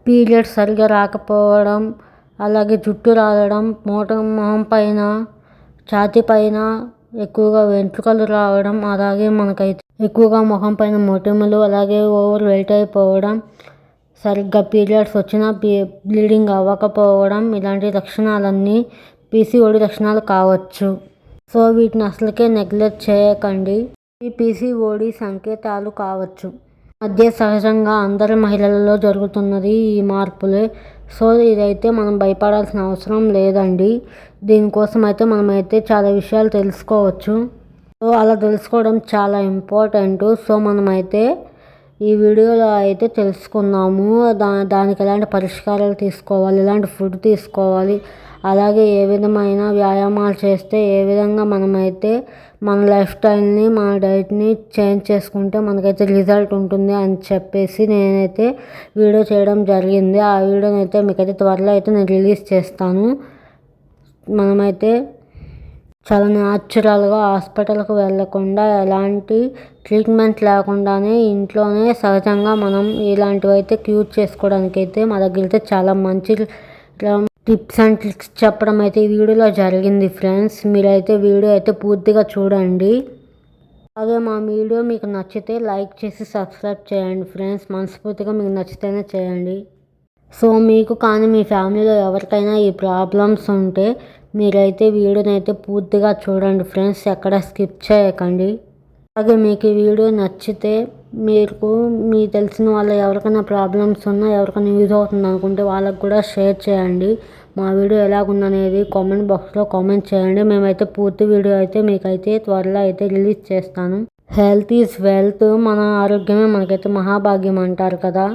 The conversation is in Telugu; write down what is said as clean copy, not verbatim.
పీరియడ్స్ సరిగా రాకపోవడం, అలాగే జుట్టు రాలడం, మొహం పైన, ఛాతీ పైన ఎక్కువగా వెంట్రుకలు రావడం, అలాగే మనకైతే ఎక్కువగా మొహం పైన మొటిమలు, అలాగే ఓవర్ వెయిట్ అయిపోవడం, సరిగ్గా పీరియడ్స్ వచ్చినా బ్లీడింగ్ అవ్వకపోవడం, ఇలాంటి లక్షణాలన్నీ పీసీఓడి లక్షణాలు కావచ్చు. సో వీటిని అసలుకే నెగ్లెక్ట్ చేయకండి. ఈ పీసీఓడి సంకేతాలు కావచ్చు. మధ్య సహజంగా అందరి మహిళలలో జరుగుతున్నది ఈ మార్పులే. సో ఇదైతే మనం భయపడాల్సిన అవసరం లేదండి. దీనికోసం అయితే మనమైతే చాలా విషయాలు తెలుసుకోవచ్చు. సో అలా తెలుసుకోవడం చాలా ఇంపార్టెంట్. సో మనమైతే ఈ వీడియోలో అయితే తెలుసుకున్నాము. దానికి ఎలాంటి పరిష్కారాలు తీసుకోవాలి, ఎలాంటి ఫుడ్ తీసుకోవాలి, అలాగే ఏ విధమైన వ్యాయామాలు చేస్తే ఏ విధంగా మనమైతే మన లైఫ్ స్టైల్ని, మన డైట్ని చేంజ్ చేసుకుంటే మనకైతే రిజల్ట్ ఉంటుంది అని చెప్పేసి నేనైతే వీడియో చేయడం జరిగింది. ఆ వీడియోని అయితే మీకైతే త్వరలో అయితే నేను రిలీజ్ చేస్తాను. మనమైతే చాలా న్యాచురల్గా హాస్పిటల్కి వెళ్ళకుండా, ఎలాంటి ట్రీట్మెంట్ లేకుండానే ఇంట్లోనే సహజంగా మనం ఇలాంటివి అయితే క్యూర్ చేసుకోవడానికి అయితే మా దగ్గర అయితే చాలా మంచి టిప్స్ అండ్ ట్రిక్స్ చెప్పడం అయితే ఈ వీడియోలో జరిగింది ఫ్రెండ్స్. మీరైతే వీడియో అయితే పూర్తిగా చూడండి. అలాగే మా వీడియో మీకు నచ్చితే లైక్ చేసి సబ్స్క్రైబ్ చేయండి ఫ్రెండ్స్. మనస్ఫూర్తిగా మీకు నచ్చితేనే చేయండి. సో మీకు కానీ మీ ఫ్యామిలీలో ఎవరికైనా ఈ ప్రాబ్లమ్స్ ఉంటే మీరైతే వీడియోని అయితే పూర్తిగా చూడండి ఫ్రెండ్స్, ఎక్కడ స్కిప్ చేయకండి. అలాగే మీకు ఈ వీడియో నచ్చితే మీ తెలిసిన వాళ్ళ ఎవరికైనా ప్రాబ్లమ్స్ ఉన్నా, ఎవరికైనా యూజ్ అవుతుంది అనుకుంటే వాళ్ళకు కూడా షేర్ చేయండి. మా వీడియో ఎలాగుందనేది కామెంట్ బాక్స్లో కామెంట్ చేయండి. మేమైతే పూర్తి వీడియో అయితే మీకైతే త్వరలో అయితే రిలీజ్ చేస్తాను. Health is wealth. మన ఆరోగ్యమే మనకైతే మహాభాగ్యం అంటారు కదా.